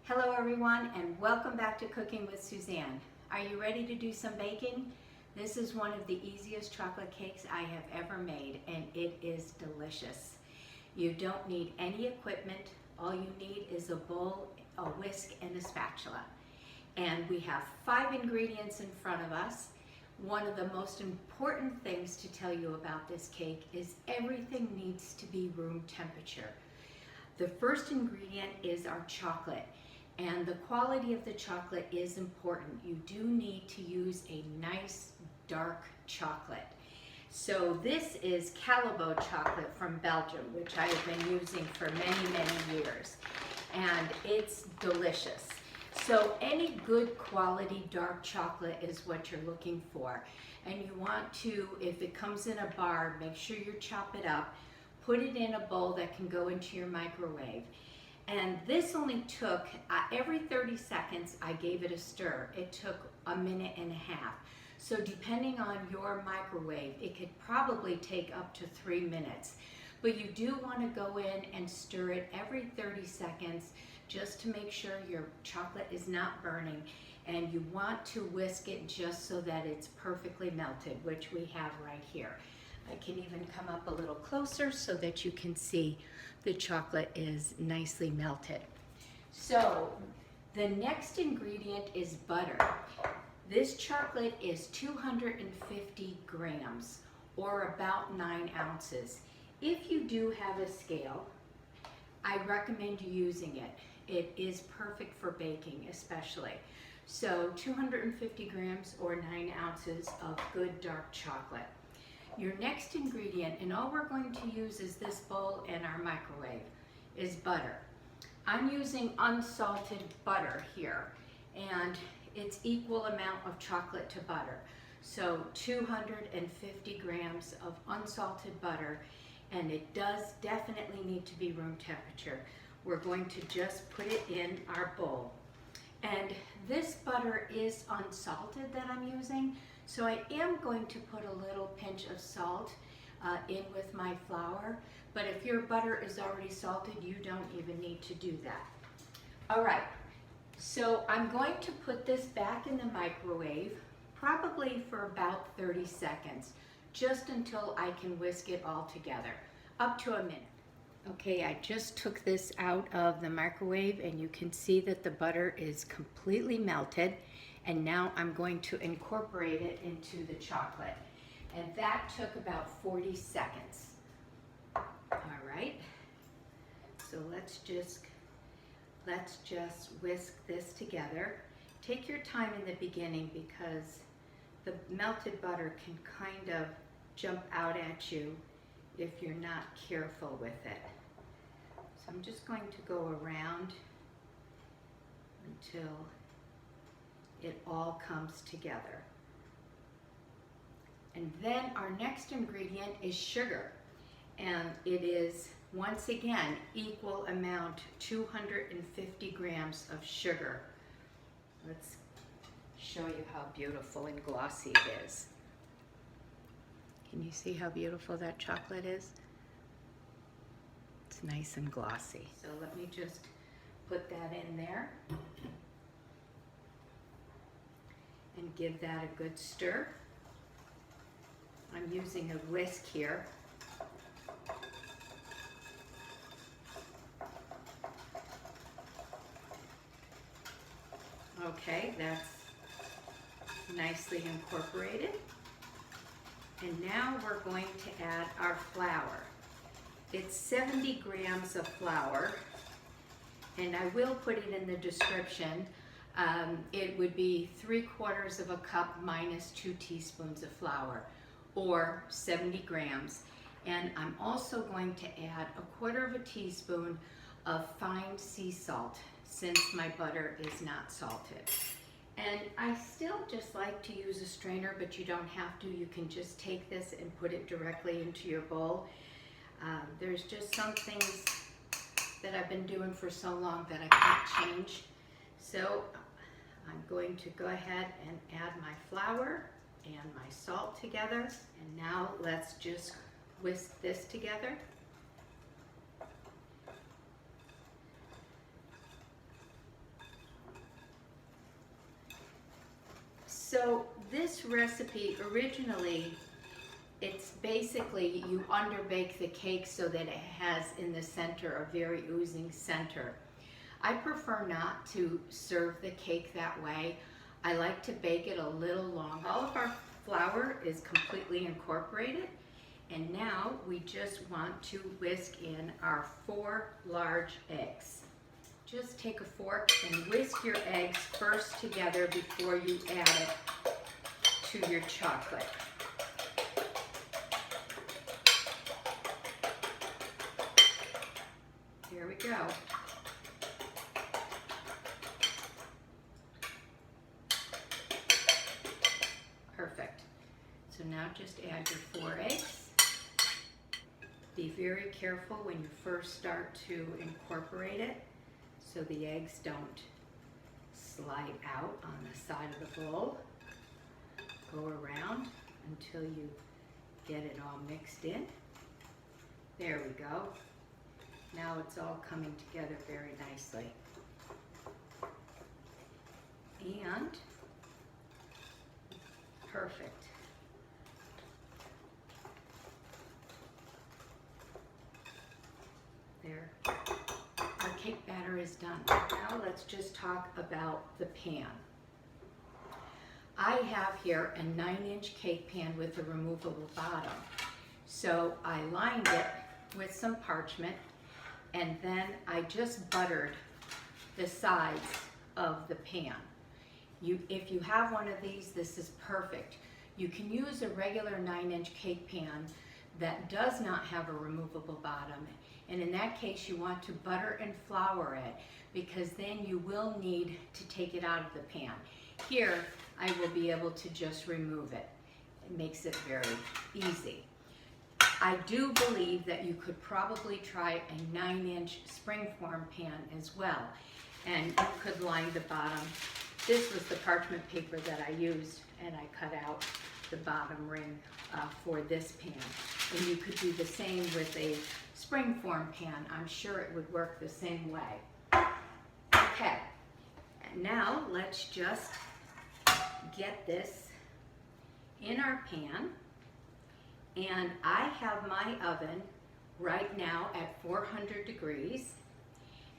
Hello everyone, and welcome back to Cooking with Suzanne. Are you ready to do some baking? This is one of the easiest chocolate cakes I have ever made, and it is delicious. You don't need any equipment. All you need is a bowl, a whisk, and a spatula. And we have 5 ingredients in front of us. One of the most important things to tell you about this cake is everything needs to be room temperature. The first ingredient is our chocolate, and the quality of the chocolate is important. You do need to use a nice dark chocolate. So this is Callebaut chocolate from Belgium, which I have been using for many years, and it's delicious. So any good quality dark chocolate is what you're looking for, and you want to, if it comes in a bar, make sure you chop it up. Put it in a bowl that can go into your microwave. And this only took, every 30 seconds I gave it a stir. It took a minute and a half. So depending on your microwave, it could probably take up to 3 minutes. But you do want to go in and stir it every 30 seconds just to make sure your chocolate is not burning. And you want to whisk it just so that it's perfectly melted, which we have right here. I can even come up a little closer so that you can see the chocolate is nicely melted. So the next ingredient is butter. This chocolate is 250 grams or about 9 ounces. If you do have a scale, I recommend you using it. It is perfect for baking especially. So 250 grams or 9 ounces of good dark chocolate. Your next ingredient, and all we're going to use is this bowl and our microwave, is butter. I'm using unsalted butter here, and it's equal amount of chocolate to butter. So 250 grams of unsalted butter, and it does definitely need to be room temperature. We're going to just put it in our bowl. And this butter is unsalted that I'm using, so I am going to put a little pinch of salt in with my flour, but if your butter is already salted, you don't even need to do that. All right, so I'm going to put this back in the microwave, probably for about 30 seconds, just until I can whisk it all together, up to a minute. Okay, I just took this out of the microwave, and you can see that the butter is completely melted. And now I'm going to incorporate it into the chocolate. And that took about 40 seconds. All right, so let's just whisk this together. Take your time in the beginning because the melted butter can kind of jump out at you if you're not careful with it. So I'm just going to go around until it all comes together. And then our next ingredient is sugar, and it is once again equal amount, 250 grams of sugar. Let's show you how beautiful and glossy it is. Can you see how beautiful that chocolate is? It's nice and glossy. So let me just put that in there and give that a good stir. I'm using a whisk here. Okay, that's nicely incorporated. And now we're going to add our flour. It's 70 grams of flour, and I will put it in the description. It would be 3/4 of a cup minus 2 teaspoons of flour, or 70 grams. And I'm also going to add 1/4 of a teaspoon of fine sea salt, since my butter is not salted. And I still just like to use a strainer, but you don't have to. You can just take this and put it directly into your bowl. There's just some things that I've been doing for so long that I can't change. So I'm going to go ahead and add my flour and my salt together. And now let's just whisk this together. So this recipe originally, it's basically you underbake the cake so that it has in the center a very oozing center. I prefer not to serve the cake that way. I like to bake it a little longer. All of our flour is completely incorporated, and now we just want to whisk in our 4 large eggs. Just take a fork and whisk your eggs first together before you add it to your chocolate. There we go. Perfect. So now just add your 4 eggs. Be very careful when you first start to incorporate it so the eggs don't slide out on the side of the bowl. Go around until you get it all mixed in. There we go. Now it's all coming together very nicely. And perfect. There. Our cake batter is done. Now let's just talk about the pan. I have here a 9-inch cake pan with a removable bottom. So I lined it with some parchment, and then I just buttered the sides of the pan. If you have one of these, this is perfect. You can use a regular 9-inch cake pan that does not have a removable bottom, and in that case you want to butter and flour it, because then you will need to take it out of the pan. Here I will be able to just remove it. It makes it very easy. I do believe that you could probably try a 9-inch springform pan as well, and you could line the bottom. This was the parchment paper that I used, and I cut out the bottom ring for this pan. And you could do the same with a springform pan. I'm sure it would work the same way. Okay, and now let's just get this in our pan. And I have my oven right now at 400 degrees.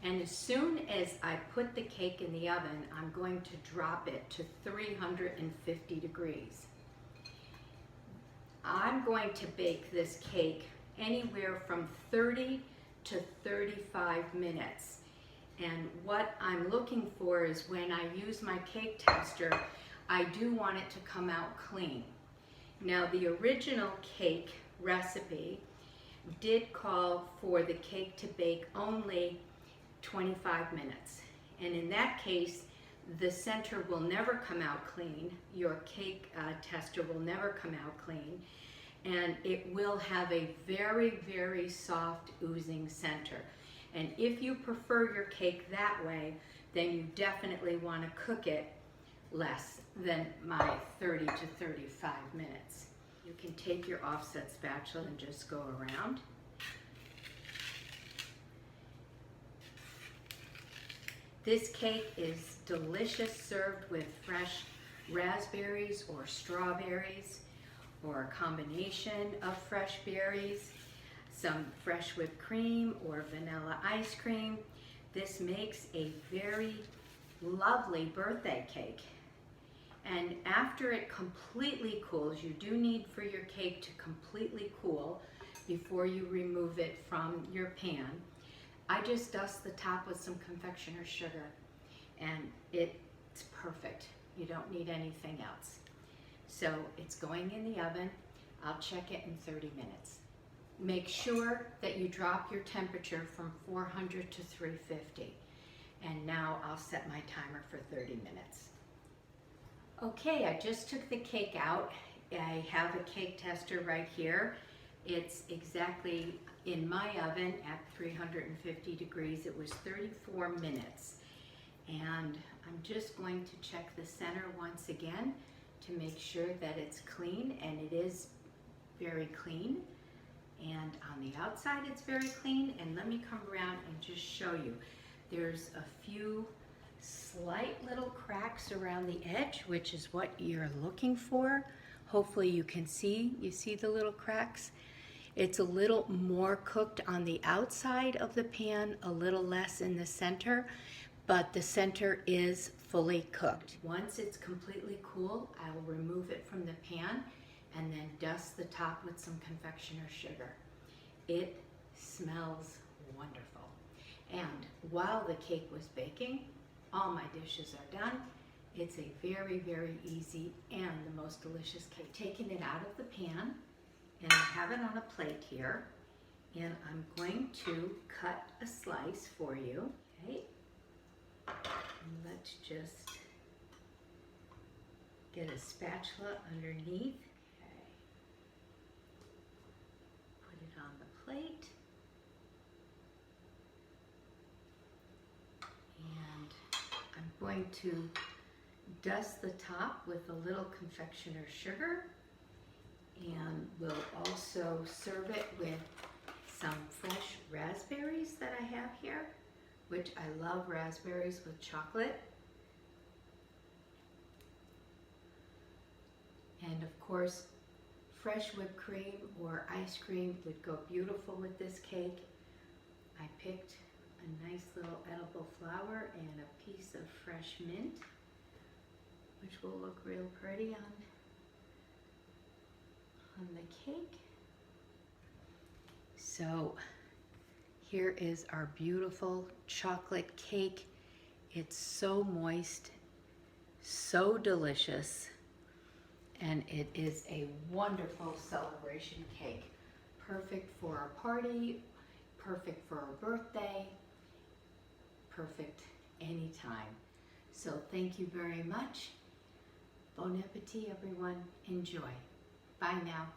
And as soon as I put the cake in the oven, I'm going to drop it to 350 degrees. I'm going to bake this cake anywhere from 30 to 35 minutes. And what I'm looking for is when I use my cake tester, I do want it to come out clean. Now, the original cake recipe did call for the cake to bake only 25 minutes. And in that case, the center will never come out clean. Your cake tester will never come out clean. And it will have a very, very soft oozing center. And if you prefer your cake that way, then you definitely want to cook it less than my 30 to 35 minutes. You can take your offset spatula and just go around. This cake is delicious served with fresh raspberries or strawberries, or a combination of fresh berries, some fresh whipped cream or vanilla ice cream. This makes a very lovely birthday cake. And after it completely cools, you do need for your cake to completely cool before you remove it from your pan. I just dust the top with some Confectioners sugar, and it's perfect. You don't need anything else. So it's going in the oven. I'll check it in 30 minutes. Make sure that you drop your temperature from 400 to 350. And now I'll set my timer for 30 minutes. Okay, I just took the cake out. I have a cake tester right here. It's exactly in my oven at 350 degrees. It was 34 minutes. And I'm just going to check the center once again to make sure that it's clean, and it is very clean. And on the outside it's very clean. And let me come around and just show you. There's a few slight little cracks around the edge, which is what you're looking for. Hopefully you can see, you see the little cracks? It's a little more cooked on the outside of the pan, a little less in the center, but the center is fully cooked. Once it's completely cool, I will remove it from the pan and then dust the top with some confectioner's sugar. It smells wonderful. And while the cake was baking, all my dishes are done. It's a very, very easy and the most delicious cake. Taking it out of the pan, and I have it on a plate here, and I'm going to cut a slice for you. Okay, and let's just get a spatula underneath. Okay, put it on the plate, and I'm going to dust the top with a little confectioner's sugar, and we'll also serve it with some fresh raspberries that I have here, which I love raspberries with chocolate. And of course, fresh whipped cream or ice cream would go beautiful with this cake. I picked a nice little edible flower and a piece of fresh mint, which will look real pretty on the cake. So here is our beautiful chocolate cake. It's so moist, so delicious, and it is a wonderful celebration cake. Perfect for a party, perfect for a birthday, perfect anytime. So thank you very much. Bon appetit, everyone. Enjoy. Bye now.